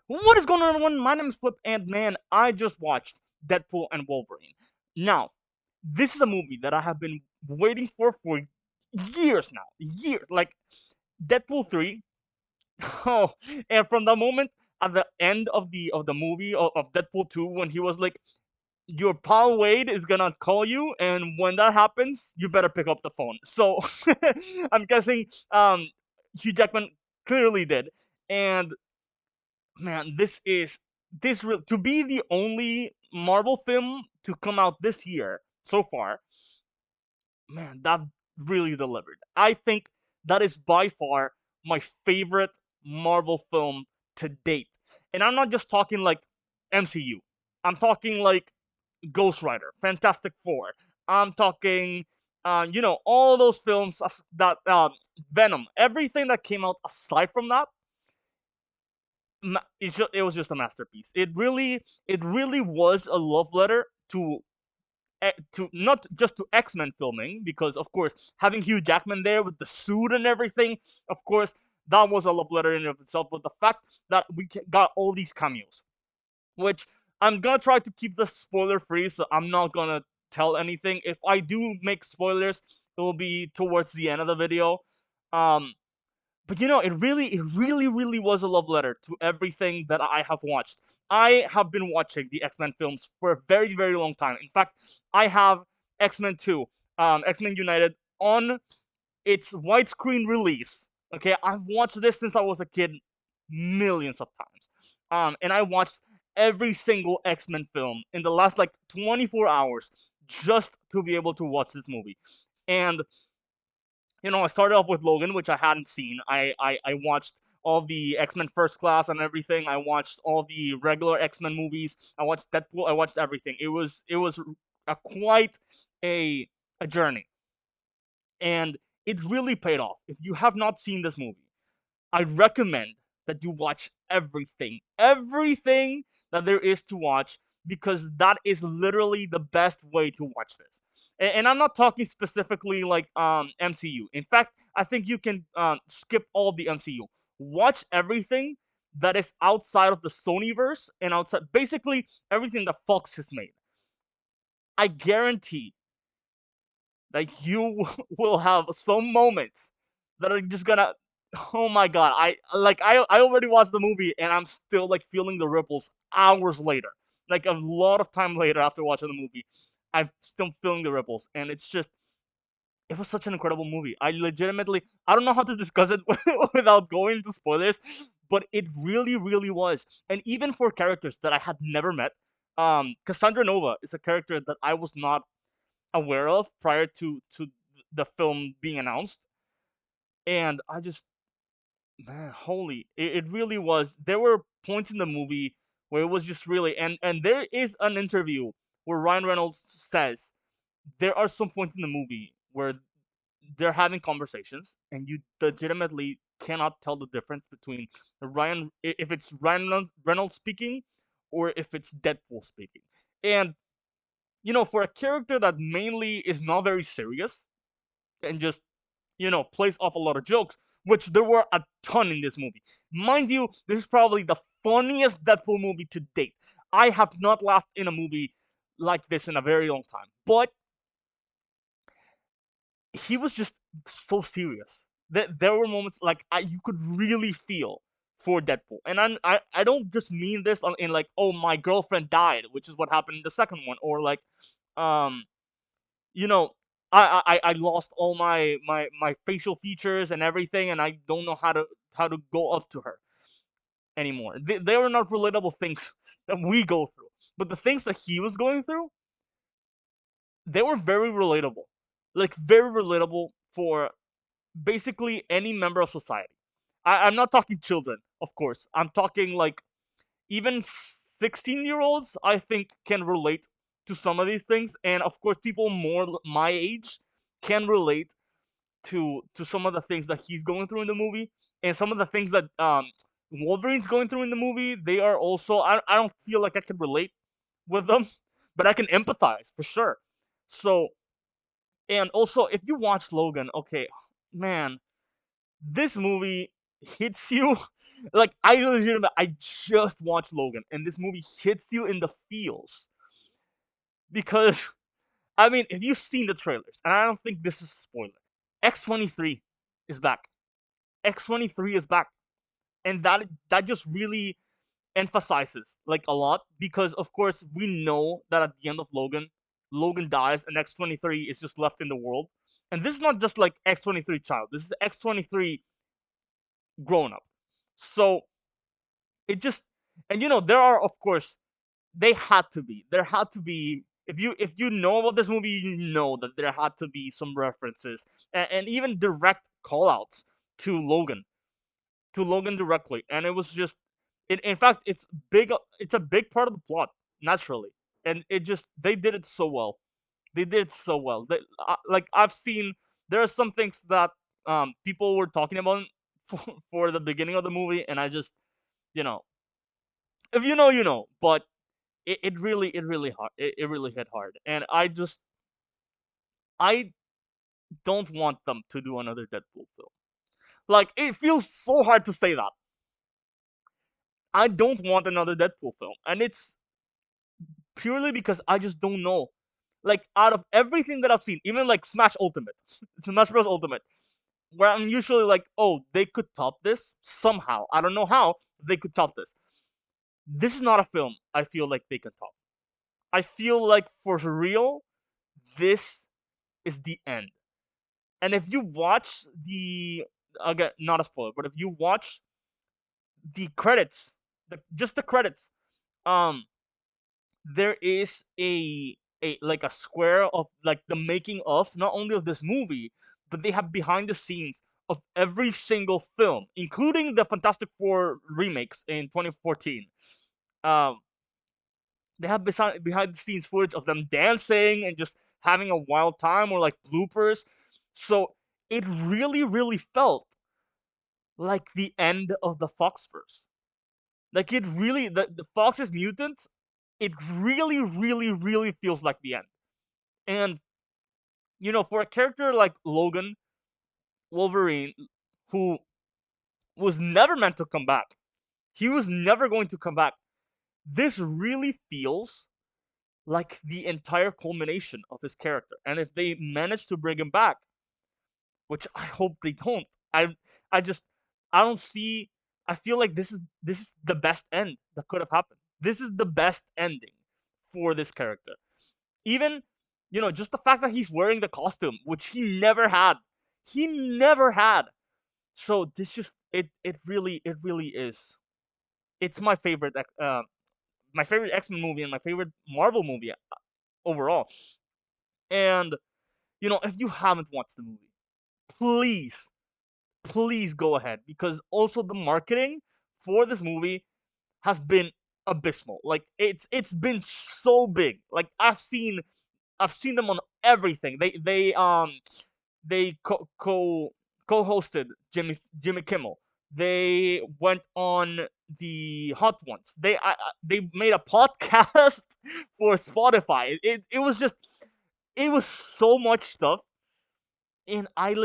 What is going on, everyone? My name is Flip, and man, I just watched Deadpool and Wolverine. Now, this is a movie that I have been waiting for years now. Years. Like, Deadpool 3. Oh, and from the moment at the end of the movie of Deadpool 2, when he was like, your pal Wade is gonna call you, and when that happens, you better pick up the phone. So, I'm guessing Hugh Jackman clearly did. And man, to be the only Marvel film to come out this year so far. Man, that really delivered. I think that is by far my favorite Marvel film to date. And I'm not just talking like MCU. I'm talking like Ghost Rider, Fantastic Four. I'm talking, all those films that Venom, everything that came out aside from that, it was just a masterpiece. It really was a love letter to not just to X-Men filming, because of course having Hugh Jackman there with the suit and everything, of course that was a love letter in and of itself. But the fact that got all these cameos, which I'm gonna try to keep this spoiler free, so I'm not gonna tell anything. If I do make spoilers, it will be towards the end of the video. Um, but it really was a love letter to everything that I have watched. I have been watching the X-Men films for a very, very long time. In fact, I have X-Men 2, X-Men United on its widescreen release. Okay, I've watched this since I was a kid millions of times. And I watched every single X-Men film in the last like 24 hours just to be able to watch this movie. And I started off with Logan, which I hadn't seen. I watched all the X-Men First Class and everything. I watched all the regular X-Men movies. I watched Deadpool. I watched everything. It was quite a a journey, and it really paid off. If you have not seen this movie, I recommend that you watch everything that there is to watch, because that is literally the best way to watch this. And I'm not talking specifically like MCU. In fact, I think you can skip all the MCU. Watch everything that is outside of the Sonyverse and outside, basically everything that Fox has made. I guarantee like you will have some moments that are just gonna, oh my god, I already watched the movie and I'm still like feeling the ripples hours later. Like a lot of time later after watching the movie, I'm still feeling the ripples, and it was such an incredible movie. I don't know how to discuss it without going into spoilers, but it really, really was. And even for characters that I had never met, Cassandra Nova is a character that I was not aware of prior to the film being announced. And I just, man, holy, it really was. There were points in the movie where it was just really, and there is an interview where Ryan Reynolds says there are some points in the movie where they're having conversations and you legitimately cannot tell the difference between if it's Reynolds speaking or if it's Deadpool speaking. And for a character that mainly is not very serious and just plays off a lot of jokes, which there were a ton in this movie. Mind you, this is probably the funniest Deadpool movie to date. I have not laughed in a movie like this in a very long time. But he was just so serious that there were moments like you could really feel for Deadpool. And I don't just mean this in like, oh, my girlfriend died, which is what happened in the second one, or like um you know, I lost all my facial features and everything, and I don't know how to go up to her anymore. They were not relatable things that we go through, but the things that he was going through, they were very relatable, like very relatable for basically any member of society. I'm not talking children, of course. I'm talking like even 16-year-olds, I think, can relate to some of these things, and of course people more my age can relate to some of the things that he's going through in the movie, and some of the things that Wolverine's going through in the movie. They are also, I don't feel like I can relate with them, but I can empathize for sure. So, and also if you watch Logan, okay, man, this movie hits you Like I legitimately, I just watched Logan, and this movie hits you in the feels because I mean, if you've seen the trailers, and I don't think this is a spoiler, X-23 is back. X-23 is back, and that just really emphasizes like a lot because of course we know that at the end of Logan, Logan dies and X-23 is just left in the world. And this is not just like X-23 child. This is X-23 grown up. So it just, and there are of course, there had to be, if you know about this movie, you know that there had to be some references and even direct call outs to Logan, directly, and it was just, in fact, it's a big part of the plot, naturally, and it just, they did it so well. They did it so well. Like I've seen, there are some things that people were talking about for the beginning of the movie, and I just, you know, if you know, you know, but it really hard, it really hit hard, and I don't want them to do another Deadpool film. Like it feels so hard to say that. I don't want another Deadpool film, and it's purely because I just don't know. Like out of everything that I've seen, even like Smash Ultimate, Smash Bros Ultimate, where I'm usually like, oh, they could top this somehow. I don't know how they could top this. This is not a film I feel like they can top. I feel like for real, this is the end. And if you watch the, again, not a spoiler, but if you watch the credits, just the credits, um, there is a like a square of like the making of not only of this movie, but they have behind the scenes of every single film, including the Fantastic Four remakes in 2014. Um, they have behind the scenes footage of them dancing and just having a wild time, or like bloopers. So it really, really felt like the end of the Foxverse. Like it really, the Fox's mutants, it really, really, really feels like the end. And for a character like Logan, Wolverine, who was never meant to come back, he was never going to come back. This really feels like the entire culmination of his character. And if they manage to bring him back, which I hope they don't, I just, I don't see. I feel like this is the best end that could have happened. This is the best ending for this character. Even, just the fact that he's wearing the costume, which he never had. He never had. So this just, it really is. It's my favorite X-Men movie and my favorite Marvel movie overall. And if you haven't watched the movie, please, please go ahead, because also the marketing for this movie has been abysmal. Like it's been so big. Like I've seen them on everything. They co-hosted Jimmy Kimmel. They went on the Hot Ones. They made a podcast for Spotify. It was just, it was so much stuff, and I've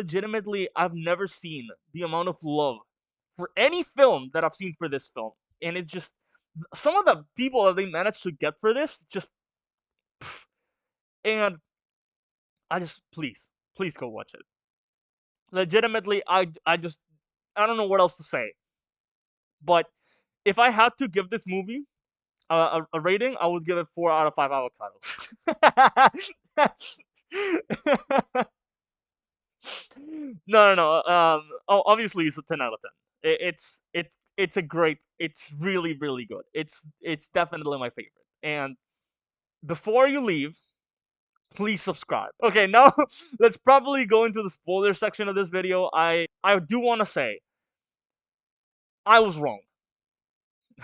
never seen the amount of love for any film that I've seen for this film. And it just, some of the people that they managed to get for this, just, and I just, please, please go watch it. Legitimately, I don't know what else to say. But if I had to give this movie a rating, I would give it 4 out of 5 avocados. No, no, no. Obviously it's a 10 out of 10. It's a great. It's really, really good. It's definitely my favorite. And before you leave, please subscribe. Okay, now let's probably go into the spoiler section of this video. I do want to say I was wrong.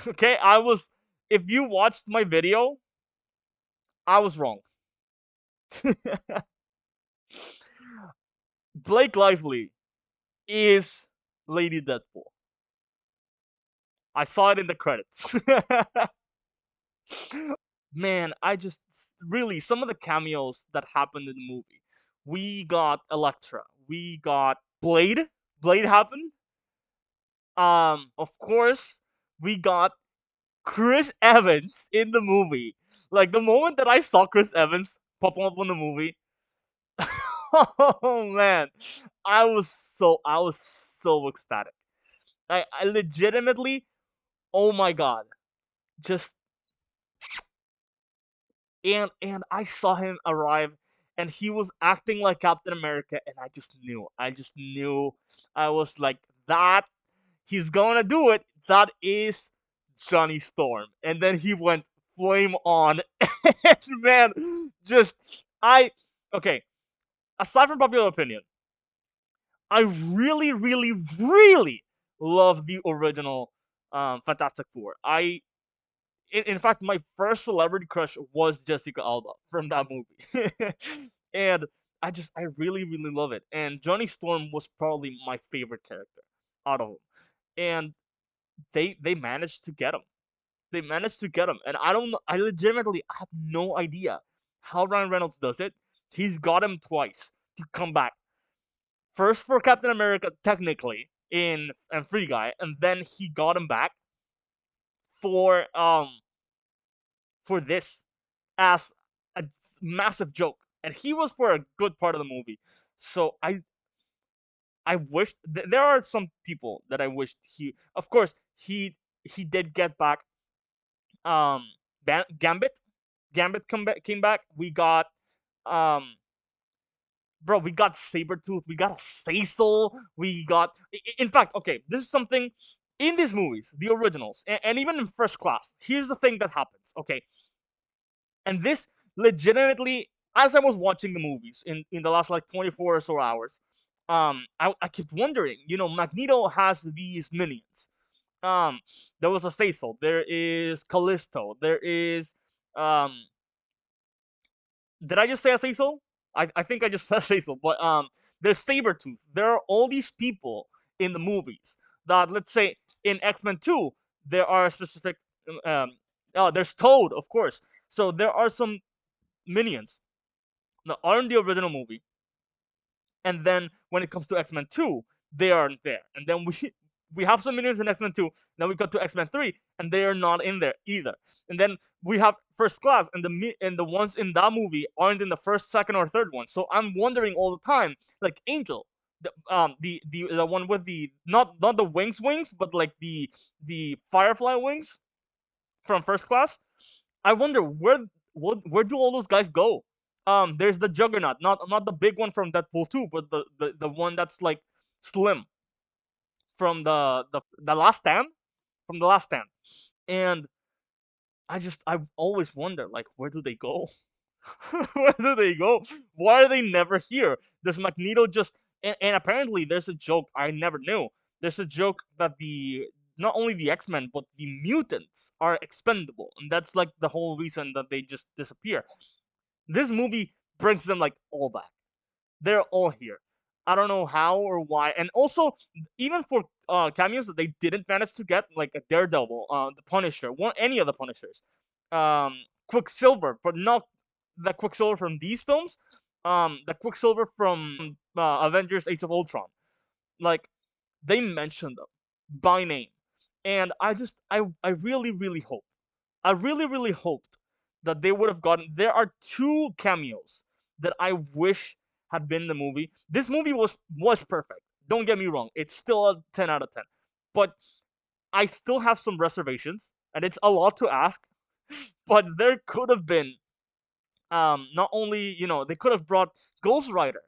Okay, I was. If you watched my video, I was wrong. Blake Lively is Lady Deadpool. I saw it in the credits. Man, I just, really, some of the cameos that happened in the movie. We got Elektra. We got Blade. Blade happened. Of course, we got Chris Evans in the movie. Like the moment that I saw Chris Evans pop up in the movie, oh man, I was so ecstatic. I legitimately, oh my god, just and I saw him arrive, and he was acting like Captain America, and I just knew, I was like that he's gonna do it. That is Johnny Storm, and then he went flame on, and man, just I okay. Aside from popular opinion, I really, really, really love the original Fantastic Four. In fact, my first celebrity crush was Jessica Alba from that movie, and I really, really love it. And Johnny Storm was probably my favorite character out of them, and they managed to get him. They managed to get him, and I don't know. I legitimately have no idea how Ryan Reynolds does it. He's got him twice to come back. First for Captain America, technically in and Free Guy, and then he got him back for this as a massive joke, and he was for a good part of the movie. So I wish there are some people that I wished he. Of course, he did get back. Um, Gambit, came back. We got um. Bro, we got Sabretooth, we got a Cecil, we got. In fact, okay, this is something in these movies, the originals, and even in First Class. Here's the thing that happens, okay? And this legitimately, as I was watching the movies in the last like 24 or so hours, I kept wondering, Magneto has these minions. Um, there was a Cecil, there is Callisto, there is um, did I just say a Cecil? I think I just said Cecil, but there's Sabretooth. There are all these people in the movies that, let's say, in X-Men 2, there are specific. Um, oh, there's Toad, of course. So there are some minions that are in the original movie, and then when it comes to X Men 2, they aren't there. And then we have some minions in X Men 2. Then we got to X Men 3, and they are not in there either. And then we have First Class, and the ones in that movie aren't in the first, second, or third one. So I'm wondering all the time, like Angel, the one with the not the wings, but like the Firefly wings from First Class. I wonder where do all those guys go? There's the Juggernaut, not the big one from Deadpool 2, but the one that's like slim from the Last Stand, from the Last Stand. And I've always wondered, like, where do they go? Where do they go? Why are they never here? Does Magneto just and apparently there's a joke I never knew. There's a joke that the not only the X-Men but the mutants are expendable, and that's like the whole reason that they just disappear. This movie brings them like all back. They're all here. I don't know how or why. And also, even for cameos that they didn't manage to get, like a Daredevil, the Punisher, any of the Punishers, Quicksilver, but not the Quicksilver from these films. The Quicksilver from Avengers: Age of Ultron. Like they mentioned them by name, and I really really hope I really, really hoped that they would have gotten. There are two cameos that I wish had been in the movie. This movie was perfect. Don't get me wrong; it's still a 10 out of 10. But I still have some reservations, and it's a lot to ask. But there could have been, not only they could have brought Ghost Rider.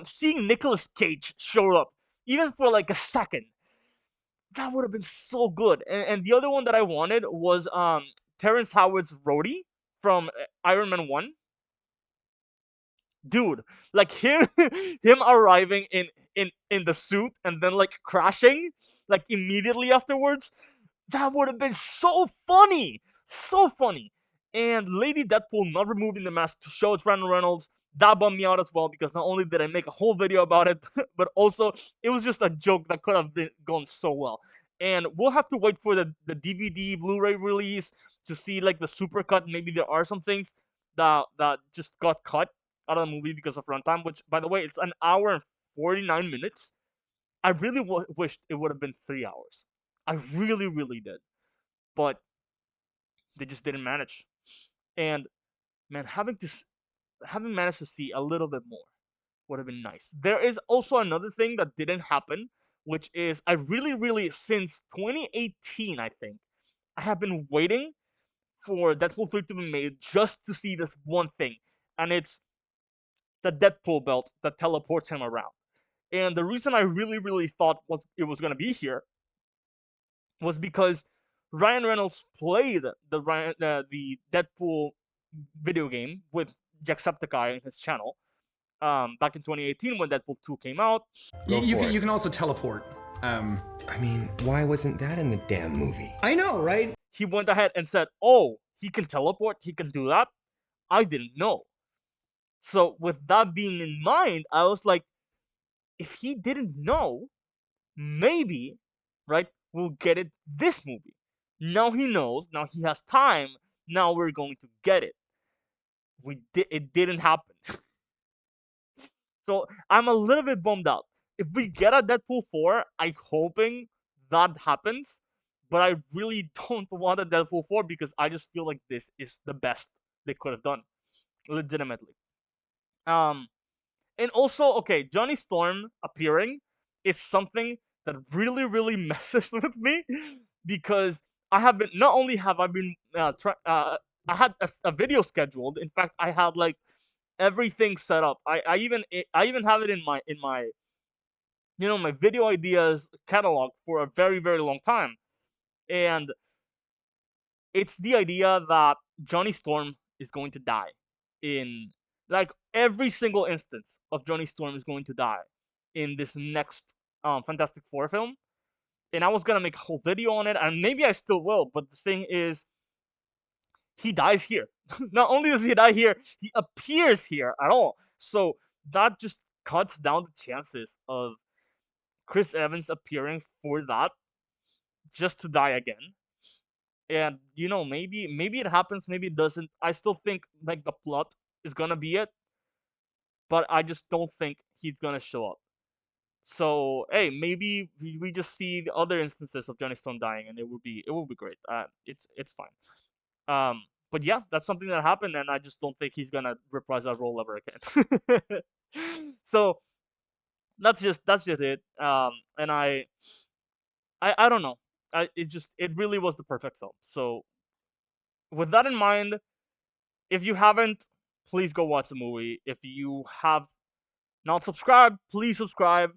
Seeing Nicolas Cage show up, even for like a second, that would have been so good. And the other one that I wanted was Terrence Howard's Rhodey from Iron Man 1. Dude, like him him arriving in the suit and then like crashing like immediately afterwards, that would have been so funny, so funny. And Lady Deadpool not removing the mask to show it's Ryan Reynolds, that bummed me out as well because not only did I make a whole video about it, but also it was just a joke that could have been gone so well. And we'll have to wait for the DVD Blu-ray release to see like the super cut. Maybe there are some things that just got cut out of the movie because of runtime. Which, by the way, it's an hour and 49 minutes. I really wished it would have been 3 hours. I really, really did. But they just didn't manage. And man, having managed to see a little bit more would have been nice. There is also another thing that didn't happen, which is I really, really since 2018, I think, I have been waiting for Deadpool 3 to be made just to see this one thing, and it's the Deadpool belt that teleports him around. And the reason I really, really thought it was gonna be here was because Ryan Reynolds played the Deadpool video game with Jacksepticeye in his channel back in 2018 when Deadpool 2 came out. You can also teleport. I mean, why wasn't that in the damn movie? I know, right? He went ahead and said, "Oh, he can teleport. He can do that." I didn't know. So with that being in mind, I was like, if he didn't know, maybe, right, we'll get it this movie. Now he knows. Now he has time. Now we're going to get it. It didn't happen. So I'm a little bit bummed out. If we get a Deadpool 4, I'm hoping that happens. But I really don't want a Deadpool 4 because I just feel like this is the best they could have done. Legitimately. Um and also, okay, Johnny Storm appearing is something that really, really messes with me because I have been not only have I been I had a video scheduled. In fact, I had like everything set up. I even have it in my my video ideas catalog for a very, very long time, and it's the idea that Johnny Storm is going to die in like every single instance of Johnny Storm is going to die in this next Fantastic Four film. And I was gonna make a whole video on it, and maybe I still will. But the thing is, he dies here. Not only does he die here, he appears here at all. So that just cuts down the chances of Chris Evans appearing for that just to die again. And maybe it happens, maybe it doesn't. I still think like the plot is gonna be it, but I just don't think he's gonna show up. So hey, maybe we just see the other instances of Johnny Storm dying, and it will be great. It's fine. But yeah, that's something that happened, and I just don't think he's gonna reprise that role ever again. So that's just it. And I don't know. It really was the perfect film. So with that in mind, if you haven't, please go watch the movie. If you have not subscribed, please subscribe.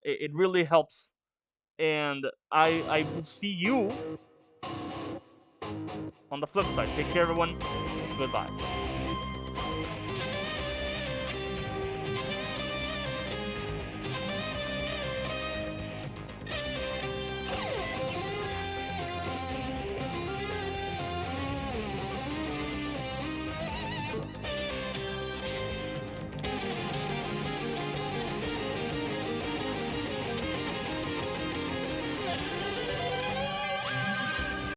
It really helps. And I will see you on the flip side. Take care, everyone. Goodbye.